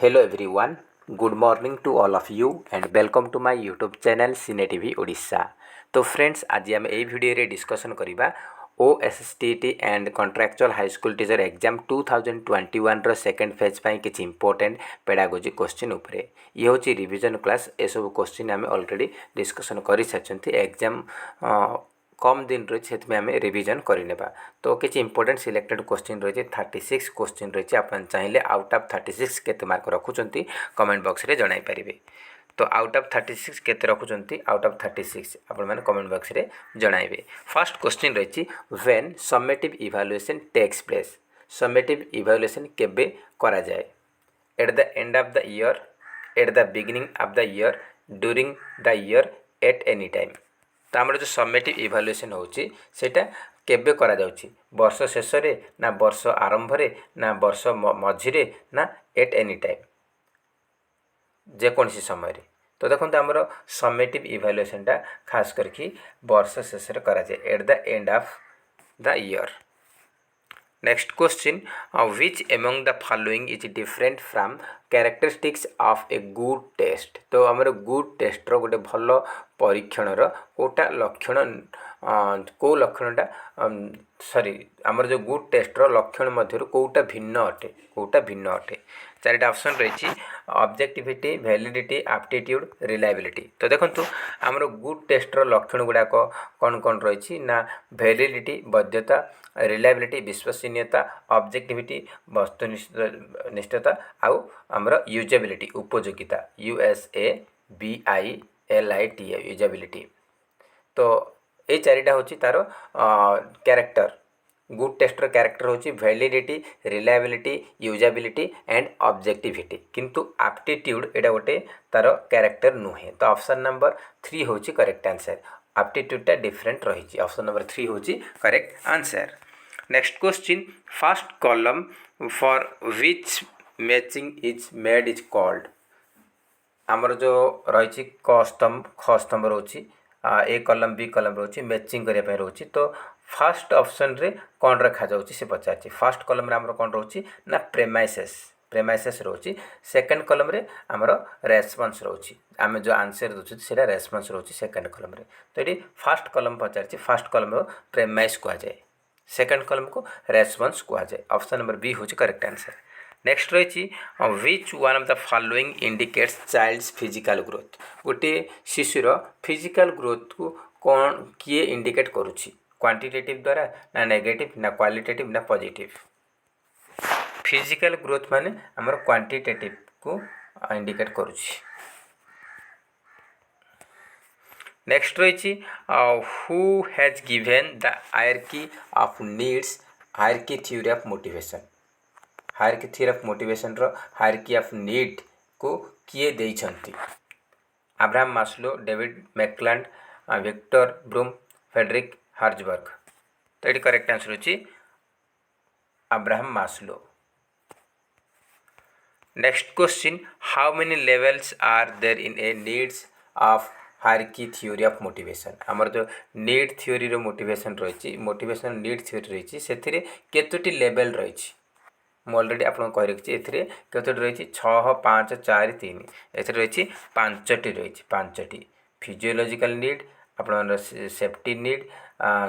Hello everyone, good morning to all of you and welcome to my YouTube channel Cine TV Odisha। तो friends आज आम ये video रे discussion करिबा OSSTT and contractual high school teacher exam 2021 रो second phase पाई किछि important pedagogy question उपरे ये होची रिवीजन क्लास। ए सब क्वेश्चन आम ऑलरेडी डिस्कशन करि सचंती एग्जाम कम दिन रही से आम रिविजन करने। तो किसी इंपोर्टेंट सिलेक्टेड क्वेश्चन रही 36 क्वेश्चन रही आप चाहिए आउट ऑफ 36 केते मार्क रखुंट कमेंट बॉक्स रे जणाई पारिबे। तो आउट ऑफ 36 केते रखुंट आउट ऑफ 36 आपण माने कमेंट बॉक्स रे जणाइबे। फर्स्ट क्वेश्चन रही when summative evaluation takes place. Summative evaluation केबे करा जाए? At the end of the year, at the beginning of the year, during the year, at any time. तो आम जो समेटिव इवैल्यूएशन होची सेटा केबे करा जाउची? वर्ष शेष रे ना वर्ष आरंभ रे ना वर्ष मझिरे ना एट एनी टाइम, जेकोसी समय रे। तो देखो आमर समेटिव इवैल्यूएशन टा खास करके वर्ष शेष रे करा जाए, at the end of the year. Next question, which among the following is different from characteristics of a good test. तो आमर गुड टेस्टर गोटे भल परीक्षण कोटा लक्षण कौ लक्षणटा सॉरी आमर जो गुड टेस्टर लक्षण मध्य कौटा भिन्न अटे, कौटा भिन्न अटे। चारिटा ऑप्शन रही ऑब्जेक्टिविटी, वैलिडिटी, एप्टीट्यूड, रिलायबिलिटी। तो देखंतु आमर गुड टेस्टर लक्षण गुड़ाक कौन कौन रही ना वैलिडिटी वैधता, रिलायबिलिटी विश्वसनीयता, ऑब्जेक्टिविटी वस्तुनिष्ठता आउ आमर यूजेबिलिटी उपयोगिता, USABILITI यूजेबिलिटी। तो ये चारिटा होची तार कैरेक्टर। गुड टेस्टर कैरेक्टर होची validity, reliability, usability and objectivity. किंतु एप्टीट्यूड एटा गोटे तार कैरेक्टर नुहे। तो ऑप्शन नंबर 3 होची करेक्ट आंसर। एप्टीट्यूड टा डिफरेंट रही। ऑप्शन नंबर 3 होची correct answer. Next question, first column for which matching is made is called. आमर जो रही क स्तंभ ख स्तंभ रोची, ए कलम बी कलम रोची, मैचिंग करने रोची। तो फर्स्ट ऑप्शन रे कौन रखा जाउची से पचार। फर्स्ट कलम रे आमर कौन रोची ना प्रेमाइसेस, प्रेमाइसेस रोची। सेकंड कलम रे आमर रेस्पॉन्स रोची, आम जो आंसर दूसरी से रेस्पॉन्स रोची सेकंड कलम रे। तो ये फर्स्ट कलम पचार, फर्स्ट कलम रो प्रेमाइस कह जाए, सेकंड कलम को रेस्पॉन्स कह जाए। ऑप्शन नंबर बी होची करेक्ट आंसर। नेक्स्ट रही which one of the following indicates child's physical growth. गोटे शिशुर फिजिकल ग्रोथ को कौन किए इंडिकेट करुच्ची? क्वांटिटेटिव द्वारा ना नेगेटिव ना क्वालिटेटिव ना पॉजिटिव। फिजिकल ग्रोथ माने हमर क्वांटिटेटिव को इंडिकेट करुच्ची। नेक्स्ट रही who has given the hierarchy of needs, hierarchy theory of motivation. Hierarchy theory of motivation रो हायरार्की ऑफ नीड को किए देइछंती? Abraham Maslow, David McClelland, Victor Vroom, Frederick Herzberg. तो ये करेक्ट आंसर होची Abraham Maslow. Next question, how many levels are there in a needs of hierarchy theory of motivation. आमर जो need theory रो motivation रही, मोटिवेशन नीड थ्योरी रही से केतोटी level रही। मु अलरेडी आपको कह रखी केतोटी रही 6, 5, 4, 3 एथरे रही 5टी रही 5टी। फिजियोलॉजिकल नीड, आप सेफ्टी नीड,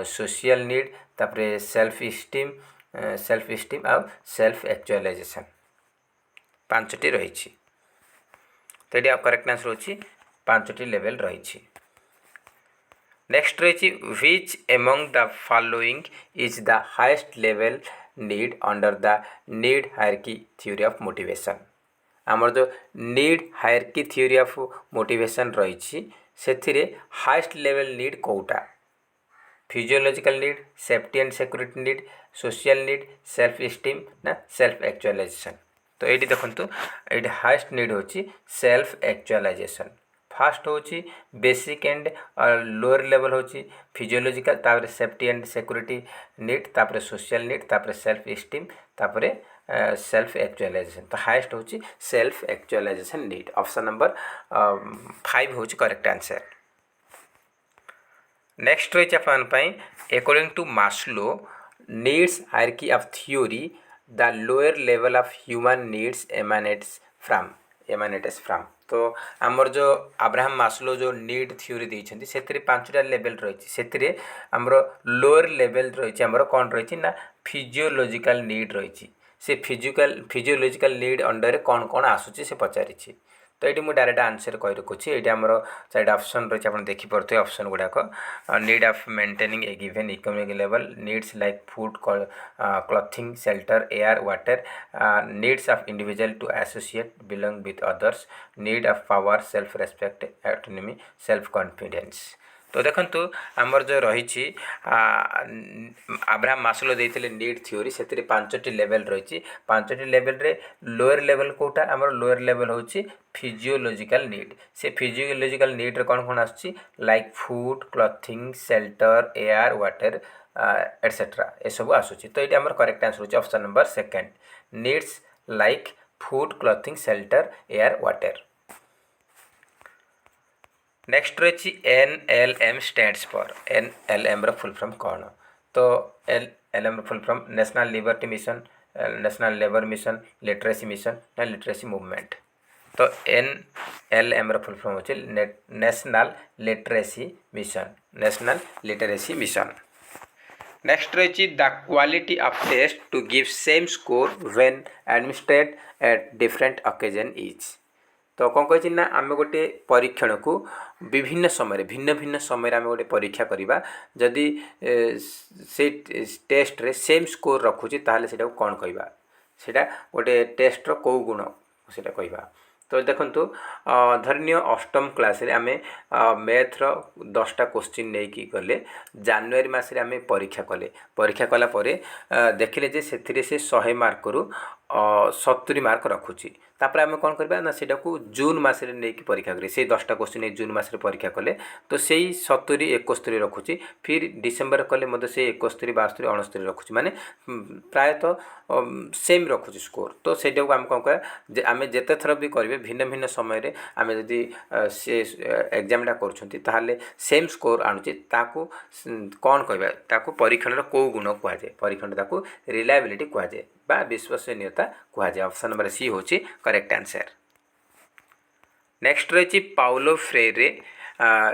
सोशल नीड, तापरे सेल्फ इस्टीम आ सेल्फ एक्चुअलाइजेशन 5टी रही। तो ये करेक्ट आंसर होची 5टी लेवल रही। नेक्स्ट रही which among the following is the highest level need under the need hierarchy theory of motivation. आमर जो need hierarchy theory of motivation रही से हाईएस्ट लेवल नीड कौटा? Physiological need, safety and security need, social need, self esteem ना self actualization. तो ये देखो ये हाईएस्ट नीड होची सेल्फ एक्चुअलाइजेशन। फास्ट होची बेसिक एंड लोअर लेवल होची फिजियोलॉजिकल, तापर सेफ्टी एंड सिक्योरिटी नीड, तापर सोशल नीड, तापर सेल्फ इस्टीम, तापर सेल्फ एक्चुअलाइजेशन। तो हाईएस्ट होची self actualisation need. Option number 5 होची करेक्ट आंसर। नेक्स्ट रही according to Maslow needs hierarchy of theory, the lower level of human needs emanates from emanates from. तो आमर जो Abraham Maslow जो need theory देइछन्ति सेतिरे पांचटा level रहिछि सेतिरे हमरो lower level रहिछि हमरो कोन रहिछि ना फिजियोलॉजिकल नीड रहिछि से फिजियोलॉजिकल नीड अंडर कोन कोन आसुछि से पचारिछि। तो ये मुझे डायरेक्ट आंसर कही रखुच्छी ये आमर चार ऑप्शन रही है देखिपे ऑप्शन गुड़ाक need of maintaining a given economic level needs like food clothing shelter air water needs of individual to associate belong with others need of power self respect autonomy self confidence. तो देखंतु आमर जो रही Abraham Maslow देते need theory से पांचटी level रही पांचटी लेवल रे लोअर लेवल कोटा आमर लोअर लेवल होची फिजियोलॉजिकल नीड से फिजियोलॉजिकल नीड रे कौन कौन आसुची like food clothing shelter air water etcetera ये सब आसुची। तो ये आमर करेक्ट आंसर होची option number second needs like food clothing shelter air water. Next रही NLM stands for NLM full form कौन। तो NLM full form national liberty mission national labour mission literacy mission ना लिटरेसी मूवमेंट। तो NLM full form होची national literacy mission national literacy mission. Next रही the quality of test to give same score when administered at different occasion is. तो कौन कही ना आम गोटे परीक्षण को विभिन्न समय भिन्न भिन्न समय आम गोटे परीक्षा करवा जदि से टेस्ट रे सेम स्कोर रखुची ताहले सेटा कौन कहबा सेटा गोटे टेस्ट रो को गुण सेटा कहबा। तो देखंतु धरनीय अष्टम क्लास रे आमे मैथ रो 10टा क्वेश्चन नै कि गले जनवरी मास रे आमे परीक्षा कले परीक्षा कला परे देखिले जे सेथिरे से 100 मार्क रु 70 मार्क रखुची तापर आमे कोन करबा ना सेटा को जून मास रे नै कि परीक्षा करे से 10टा क्वेश्चन जून मास रे परीक्षा कले तो सेही 70 71 रखुची फिर डिसेंबर कले मते से 71 72 69 रखुची माने प्राय तो सेम रखुची स्कोर। तो सेटा को आम कोन कर आमे जेते थर भी करबे भिन्न भिन्न समय रे आमे जदि से एग्जामटा करछंती ताहाले सेम स्कोर आनुची ताकू कोन कहबा ताकू परीक्षण रो को गुण कुआ जाय परीक्षण ताकू रिलायबिलिटी कुआ जाय बा विश्वसनीयता कुआ जाय। ऑप्शन नंबर सी होची करेक्ट आंसर। नेक्स्ट रही Paulo Freire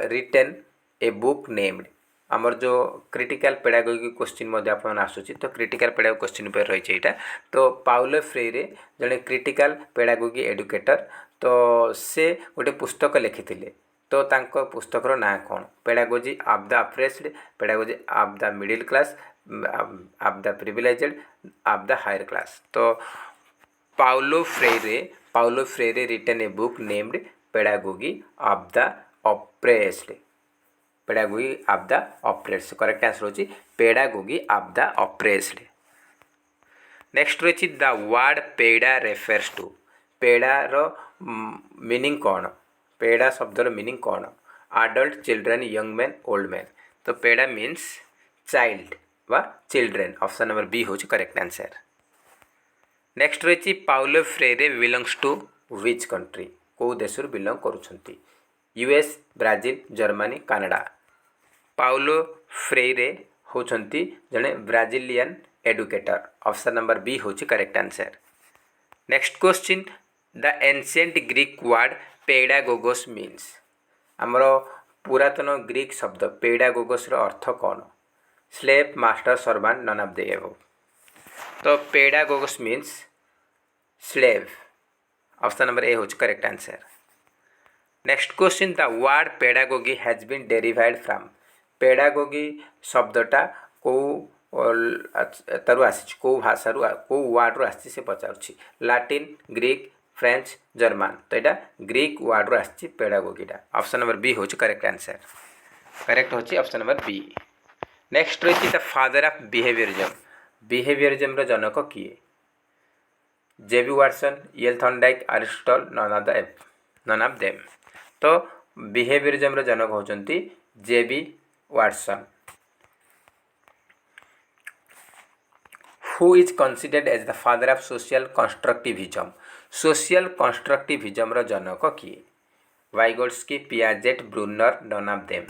written a book named आमर जो क्रिटिकल पेडागोगी क्वेश्चन मध्य आपन आसुची। तो क्रिटिकल पेडागोगी क्वेश्चन पर रही एटा। तो पाउलो फ्रेरे जने क्रिटिकल पेडागोगी एडुकेटर तो से गोटे पुस्तक लिखिथिले तो तांको पुस्तकर ना कौन pedagogy of the oppressed pedagogy of the middle class of the privileged of the higher class. तो Paulo Freire written a book named pedagogy of the oppressed pedagogy of the oppressed correct answer होची pedagogy of the oppressed. Next रही the word peda refers to peda रो meaning कौन peda शब्दर meaning कौन adult children young man old man. तो peda means child वा children option number B होची correct answer. Next रही Paulo Freire belongs to which country को देश बिलोंग करुछंती US Brazil Germany Canada. Paulo Freire होचंती जने Brazilian educator option number B होची correct answer. Next question the ancient Greek word pedagogos means आमर पुरातन Greek शब्द पेडागोगोस रो अर्थ कौन slave master servant none of the above. तो pedagogos means slave option number A होची correct answer. Next question the word pedagogy has been derived from pedagogy शब्दटा को तरु आसी को भाषा को वर्ड रो आसी से पचारुछि लैटिन ग्रीक फ्रेंच जर्मन। तो यहाँ ग्रीक वर्ड रो आसी पेडागोगीटा ऑप्शन नंबर बी होची करेक्ट आंसर करेक्ट होची ऑप्शन नंबर बी। नेक्स्ट रही द फादर ऑफ बिहेवियरिज्म रो जनक किए J B Watson L Thorndike Aristotle none of them. तो बिहेवियरिज्म रो जनक होचंती J B Watson. Who is considered as the father of social constructivism social constructivism रो जनक किए Vygotsky Piaget Bruner none of them.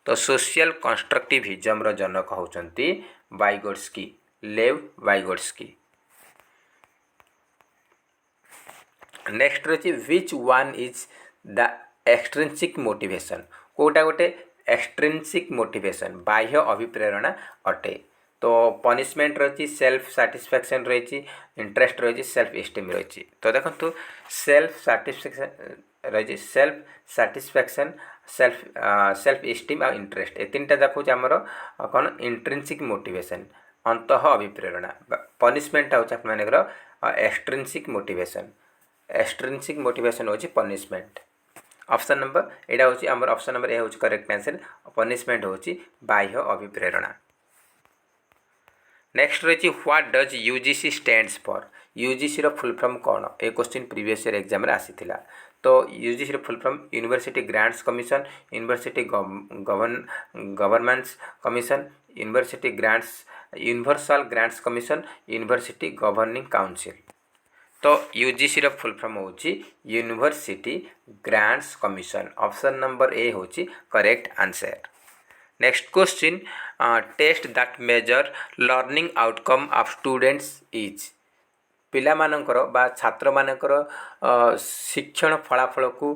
तो सोशल कंस्ट्रक्टिविज्म रो जनक होचंती वाइगोट्स्की लेव वाइगोट्स्की। नेक्स्ट रही which one is the extrinsic motivation कोटा गोटे एक्सट्रिंसिक मोटिवेशन बाह्य अभिप्रेरणा अटे तो पनिशमेंट रही सेल्फ साटिस्फैक्शन रही इंटरेस्ट रही सेल्फ एस्टीम रही तो देखो सेल्फ साटिस्फैक्शन रही सेल्फ साटिस्फैक्शन सेल्फ एस्टीम आ इंटरेस्ट ए तीन टा देखो आमर कौन इंट्रिंसिक मोटिवेशन अंत अभिप्रेरणा पनिशमेंट हूँ एक्सट्रिंसिक मोटिवेशन एक्सट्रिंसिक मोटिवेशन होची पनिशमेंट ऑप्शन नंबर एटा होची हमर ऑप्शन नंबर ए होची करेक्ट आंसर पनिशमेंट होची बाह्य अभिप्रेरणा नेक्स्ट रही what does UGC stands for UGC रो फुल फॉर्म कौन ए क्वेश्चन प्रीवियस ईयर एग्जाम रे आसीथिला तो यूजीसी रो full form university grants commission university governments commission university grants universal grants commission university governing council तो यूजीसी रो फुल फॉर्म होची university grants commission option number A होची correct answer next question test that major learning outcome of students is पिला मानकर बा छात्र मानकर शिक्षण फलाफल को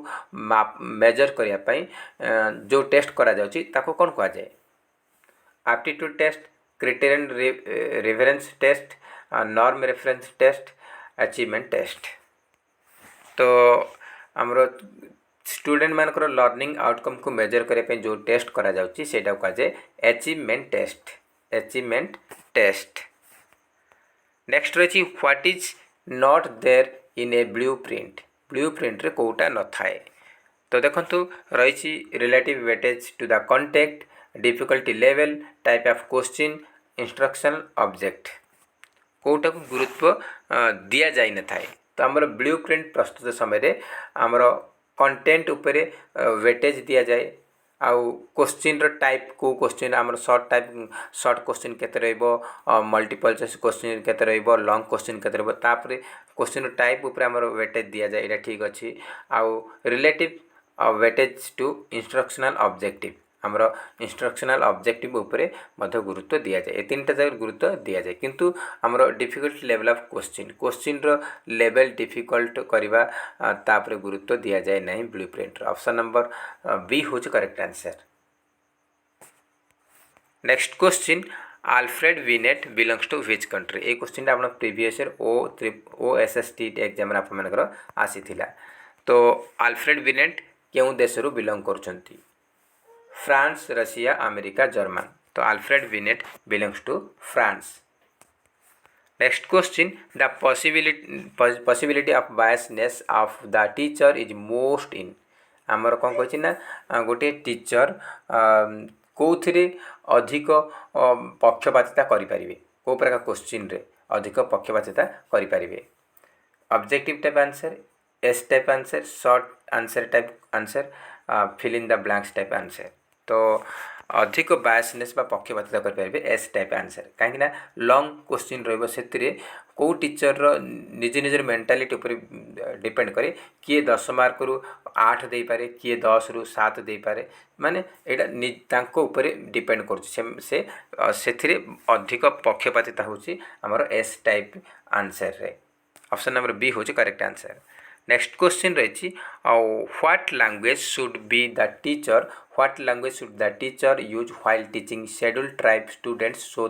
मेजर करने पाई जो टेस्ट करा जाउची ताको कोन कहा जाए aptitude test criterion reference test norm reference test achievement test तो आमर स्टूडेंट मानकर लर्निंग आउटकम को मेजर करने जो टेस्ट करा जाउची सेटा कहा जाए अचीवमेंट टेस्ट नेक्स्ट रही what is not there in a blueprint रे कोटा न थाए तो देखंतु रही relative weightage to the content difficulty level type of question instructional object कोटा को गुरुत्व दिया जाई न थाए तो आमर ब्लूप्रिंट प्रस्तुत समय आमर कंटेंट उपरे वेटेज दिया जाए आउ क्वेश्चन रो टाइप को क्वेश्चन आमर शॉर्ट क्वेश्चन केते रहइबो मल्टीपल चॉइस क्वेश्चन केते रहइबो लॉन्ग क्वेश्चन केते रहइबो तापरे क्वेश्चन टाइप उपरे आमर वेटेज दिया जाए एटा ठीक अछि आउ relative weightage to instructional objective आमर इंस्ट्रक्शनल ऑब्जेक्टिव उपरे मध्य गुरुत्व दिया जाए ए तीन टा जगह गुरुत्व दिया जाए किंतु आमर डिफिकल्ट लेवल ऑफ क्वेश्चन रो लेवल डिफिकल्ट करबा तापरे गुरुत्व दिया जाए नहीं ब्लूप्रिंट ऑप्शन नंबर बी होच correct answer next question Alfred Binet belongs to which country ए क्वेश्चन आप प्रीवियस ईयर OSST एग्जाम आप मनकर आसीथिला तो आल्फ्रेड विनेट केउ देश रु बिलोंग करछंती फ्रांस रशिया अमेरिका जर्मन तो Alfred Binet belongs to France next question the possibility of biasness of the teacher is most in आमर कौन कही ना गोटे टीचर कौथिरे अधिक पक्षपातिता करें कौ प्रकार क्वेश्चन रे अधिक पक्षपातिता करें objective type answer essay type answer short answer type answer fill in the blanks type answer तो अधिक बायसनेस बा पक्षपातिता करें एस टाइप आंसर कहीं लॉन्ग क्वेश्चन रे कौ टीचर निज निजर मेंटालिटी उपर डिपेंड करे किए 10 मार्क रु 8 दे पारे किए 10 रु 7 दे पारे माने एटा ऊपर डिपेंड कर अधिक पक्षपातिता होची हमर एस टाइप आंसर रे ऑप्शन नंबर बी होची करेक्ट आंसर नेक्स्ट क्वेश्चन रही what language should be the teacher what language should the teacher use while teaching scheduled tribe students so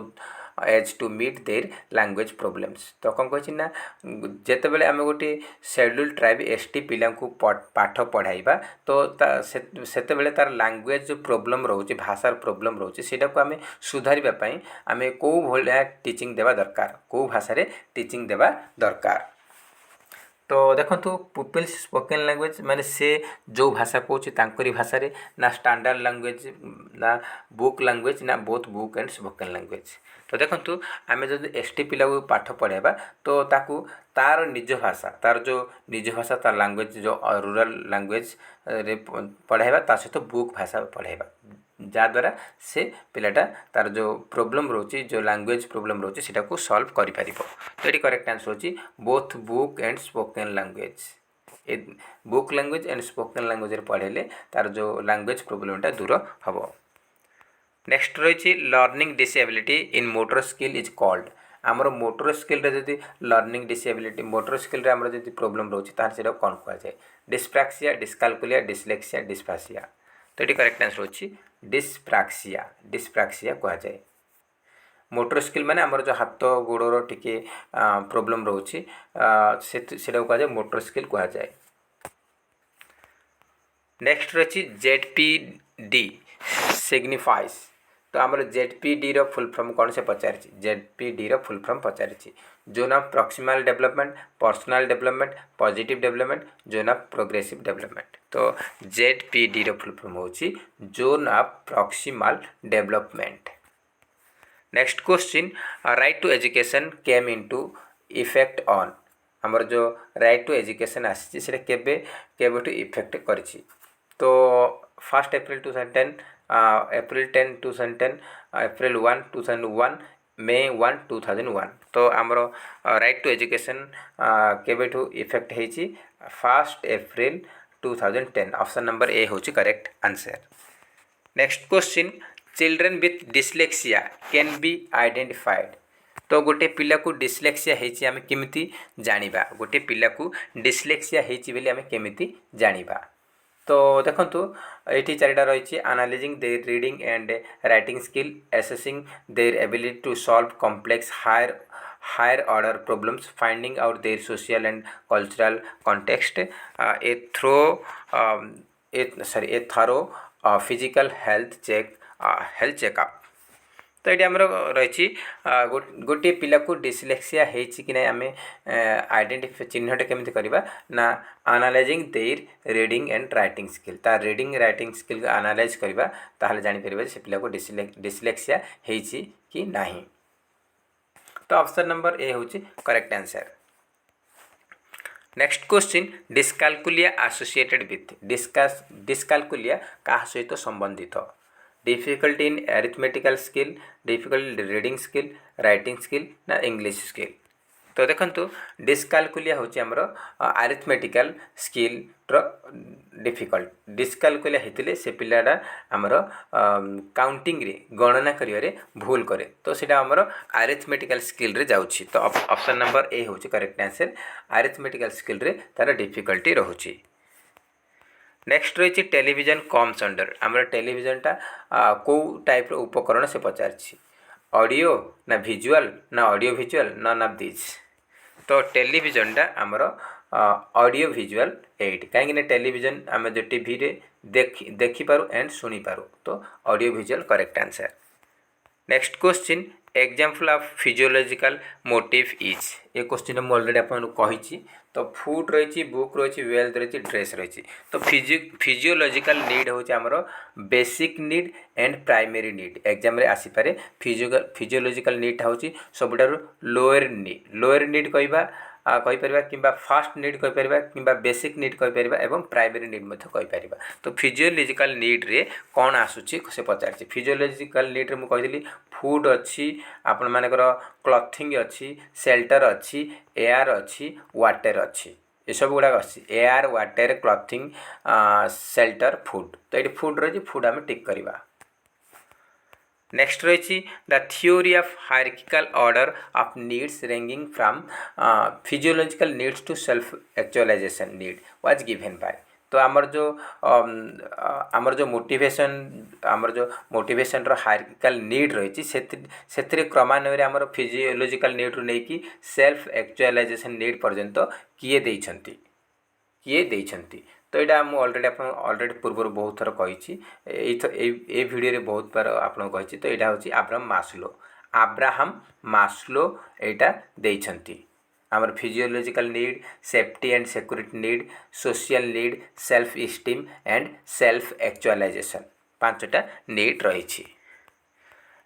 as to meet their language problems तो कौन कही ना जिते बड़े आम गोटे शेड्यूल ट्राइब एसटी पिला पाठ पढ़ाइबा तो सेते बेले तार लैंग्वेज जो प्रॉब्लम रोचे भाषार प्रॉब्लम रोचे सेटा को आम सुधारिबा आम कौ भलिया टीचिंग देवा दरकार कौ भाषा रे टीचिंग देवा दरकार तो देखो पुपिल्स स्पोकन लैंग्वेज माने से जो भाषा कहूँ तांकरी भाषा रे ना स्टैंडर्ड लैंग्वेज ना बुक लैंग्वेज ना both book and spoken language तो देखो आम जो एसटी पिला को पाठ पढ़ाइबा तो ताकू तार निज भाषा तार जो निज भाषा तार लैंग्वेज जो रूरल लैंग्वेज रे पढ़ाइबा ता सहित बुक भाषा पढ़ाइबा जहाँद्वारा से पिलाटा तार जो प्रॉब्लम रोची जो लैंग्वेज प्रॉब्लम रोची सेटा को सॉल्व करि परिबो तो एटी करेक्ट आंसर होची both book and spoken language a book language and spoken language रे पढ़ेले तार जो लैंग्वेज प्रॉब्लमटा दूर हबो नेक्स्ट रही learning disability in motor skill is called आमर मोटर स्किल जदि लर्निंग डिसेबिलिटी मोटर स्किल आमर जदि प्रोब्लेम रोचे तार से कौन कहुए डिस्प्राक्सिया डिस्कालकुलिया डिस्लेक्सिया डिस्फासिया तो ये करेक्ट आंसर होची डिस्प्राक्सिया डिस्प्राक्सिया कहुए मोटर स्किल माने आमर जो हाथ गोड़र टिके प्रोब्लेम रोचे से कहुए मोटर स्किल कहुए नेक्स्ट रही ZPD सिग्निफाइज तो आमर ZPD रो फुल फॉर्म कौन से पचारि ZPD रो फुल फॉर्म पचारि zone of proximal development personal development positive development zone of progressive development तो ZPD रो फुल फॉर्म होची zone of proximal development next question right to education came into effect on आमर जो right to education आसी केबेठू effect करिछि तो 1 April 2010 अप्रैल 10 2010 अप्रैल 1 2001 मे 1 2001 तो आमर right to education केबेठू इफेक्ट होइछि 1 अप्रैल 2010 ऑप्शन नंबर ए होछि correct answer next question children with dyslexia can be identified तो गोटे पिला को डिस्लेक्सिया होइछि आमे केमिति जानिबा गोटे पिला को डिस्लेक्सिया होइछि बेले आमे केमिति जानिबा तो देखंतु एठी चारिटा रहिछि analysing their reading and writing skill assessing their ability to solve complex higher order problems finding out their social and cultural context a thorough physical health checkup तो ये आमर रही गोटे पिला को डिस्लेक्सिया होइछि कि ना आमे आइडेंटिफाई चिन्हट केमिति करबा ना analysing their reading and writing skill ता रीडिंग राइटिंग स्किल को एनालाइज करबा ताहले जानि परबा से पिला को डिस्लेक्सिया होइछि कि नाही तो ऑप्शन नंबर ए होछि correct answer next question dyscalculia associated with dyscalculia का सहित संबंधित difficulty in arithmetical skill difficulty reading skill writing skill ना इंग्लिश स्किल तो देखंतु डिस्कालकुलिया होची हमर अरिथमेटिकल स्किल रो डिफिकल्ट डिस्कालकुलिया हेतिले से पिलाडा हमर काउंटिंग रे गणना करियारे भूल करे तो सेटा हमर अरिथमेटिकल स्किल रे जाउची तो ऑप्शन नंबर ए होची करेक्ट आंसर अरिथमेटिकल स्किल रे तार डिफिकल्टी रहउची नेक्स्ट रही टेलीविजन कम्स अंडर आमर टेलीविजनटा कौ टाइप रो उपकरण से पचारछि ऑडियो ना विजुअल ना audio visual none of this तो टेलीविजनटा आमर ऑडियो विजुअल एट कहीं टेलीविजन आम जो टीवी रे देखि पारू एंड सुनी पारू तो audio visual correct answer next question example of physiological motive is ये क्वेश्चन मुझे ऑलरेडी आपको कही तो फूड रही बुक रही वेल्थ रही ड्रेस रही तो फिजियोलॉजिकल नीड हूँ आमर basic need and primary need exam रे आसीपारे फिजियोलॉजिकल नीड हूँ सबुठार लोअर नीड कहवा कहीपर कि फास्ट नीड कहीपर कि बेसिक नीड कहीपर एवं प्राइमरी नीड कहीपर तो फिजियोलॉजिकल नीड रे कौन आसूची से पचार फिजियोलॉजिकल नीड रे मुझे फूड अच्छी आपण मानकर क्लथिंग अच्छी शेल्टर अच्छी एयर अच्छी वाटर अच्छी ये सब गुड़ाक अच्छी एयर वाटर क्लथिंग शेल्टर फूड तो ये फूड रही फूड आम टिक करवा नेक्स्ट रही the theory of hierarchical order of needs ranging from physiological needs to self actualisation need was given by तो आमर जो मोटिवेशन रो हायरार्किकल नीड रही से क्रमान्वय आमर फिजियोलॉजिकल नीड रू नहीं सेल्फ एक्चुअलाइजेशन नीड पर्यंत किए देइछंती तो यहाँ मुझे ऑलरेडी पूर्व बहुत थर कही वीडियो रे बहुत बार आपको कही तो यहाँ हूँ आब्राहम मास्लो यहाँ देइछंती आमर physiological need safety and security need social need self esteem and self actualization पांचटा नीड रही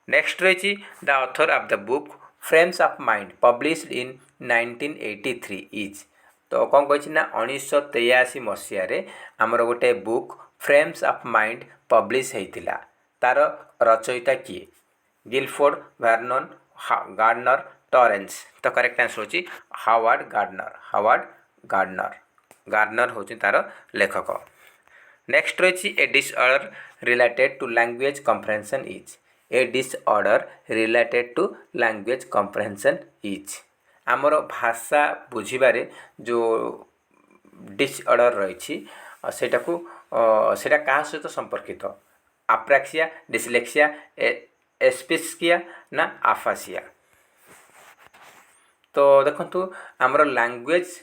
नेक्स्ट रही the author of the book frames of mind published in 1983 is तो कौन कही ना 1983 मसीह आमर गोटे book frames of mind publish होता तार रचयिता किए गिलफोर्ड वर्नन गार्डनर टॉरेंस तो करेक्ट आंसर होची हावर्ड गार्डनर होची तार लेखक नेक्स्ट रही a disorder related to language comprehension is a disorder related to language comprehension is आमर भाषा बुझीबारे जो डिसऑर्डर रही सेटा को सेटा क्या सहित संपर्कित अप्राक्सिया डिसलेक्सिया एस्पिस्किया ना आफासिया। तो देखो आमर लैंग्वेज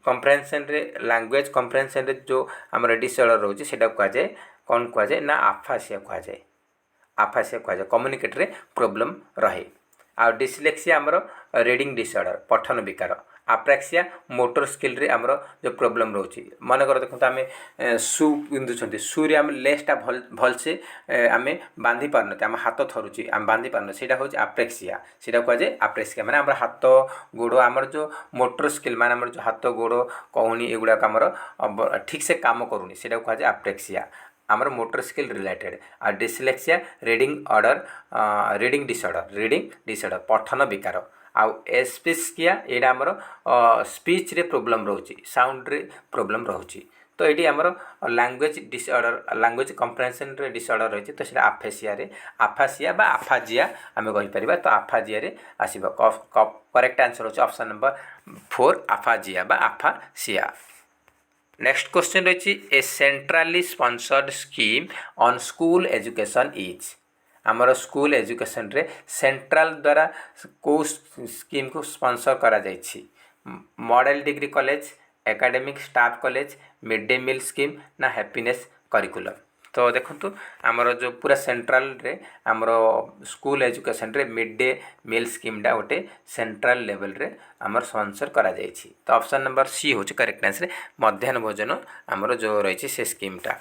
कम्प्रेहेंशन रे जो आमर डिसऑर्डर रोचे सेटा कहुए कौन कहुए ना आफासिया कहुए कम्युनिकेट रे प्रोब्लेम रहे। आ डिसलेक्सिया आमर रीडिंग डिसऑर्डर पठन विकार अप्राक्सिया मोटर स्किल रे आमर जो प्रोब्लेम रोचे मनकर देखो आम सु पिंधुंट सुरे आम लेसटा भलसे आम बांधि पारन आम हाथ थरुची आम बांधि पारन से हूँ अप्रेक्सिया से कहुए अप्रेक्सिया माने आमर हाथ गोड़ आमर जो मोटर स्किल माने आमर जो हाथ गोड़ कहुनी एगुड़ाक आमर ठीक से काम करूनी से कहुए अप्रेक्सिया आमर मोटर स्किल रिलेटेड। आ डिसलेक्सिया रीडिंग डिसऑर्डर पठन विकार आउ एस्पिस्किया एटा आमर स्पीच रे प्रोब्लेम रोची साउंड रे प्रोब्लेम रोची। तो ये आमर लैंग्वेज डिसऑर्डर लैंग्वेज कम्प्रेहेंशन रे डिसऑर्डर रही तो आफासिया बा आफाजिया आम कहीपर। तो आफाजिया रे आसब करेक्ट आंसर होची ऑप्शन नंबर 4 आफाजिया बा आफासिया। नेक्स्ट क्वेश्चन रही a centrally sponsored scheme on school education is आमर स्कूल एजुकेशन रे सेंट्रल द्वारा को स्कीम को स्पॉन्सर करा जायछि model degree college academic staff college mid day meal scheme ना हैप्पीनेस करिकुलम। तो देखो आमर जो पूरा सेंट्रल रे आमर स्कूल एजुकेशन रे मिड डे मील स्कीमटा गोटे सेंट्रल लेवल रे आमर स्पॉन्सर करा जायछि। तो ऑप्शन नंबर सी होची करेक्ट आंसर मध्याह्न भोजन आमर जो रही से स्कीमटा।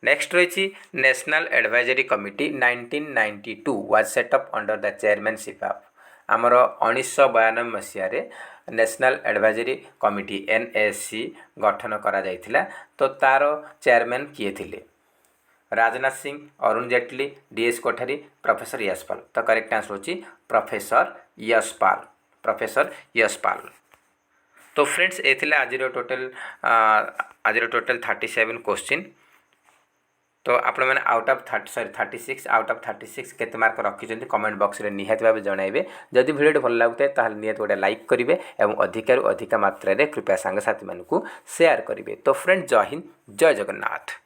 नेक्स्ट रही national advisory committee 1992 was setup under the chairmanship of आमर 1992 मसीह नेशनल एडवाइजरी कमिटी NSC गठन करा जायथिला। तो तार चेयरमैन किए थिले राजनाथ सिंह अरुण जेटली DS कोठारी प्रोफेसर यशपाल। तो करेक्ट आंसर होची प्रोफेसर यशपाल। तो फ्रेंड्स ये आज टोटल 37 क्वेश्चन। तो आपण मैंने आउट ऑफ 36 केते मार्क रखिछन्ती कमेंट बॉक्स रे निहाती भाबे जणाइबे। जदि वीडियो भल लागुते ताहले निहाती गोटे लाइक करिवे एवं अधिक अधिक मात्रा रे कृपया सांग साथी मानकू शेयर करिवे। तो फ्रेंड्स जय हिंद जय जगन्नाथ।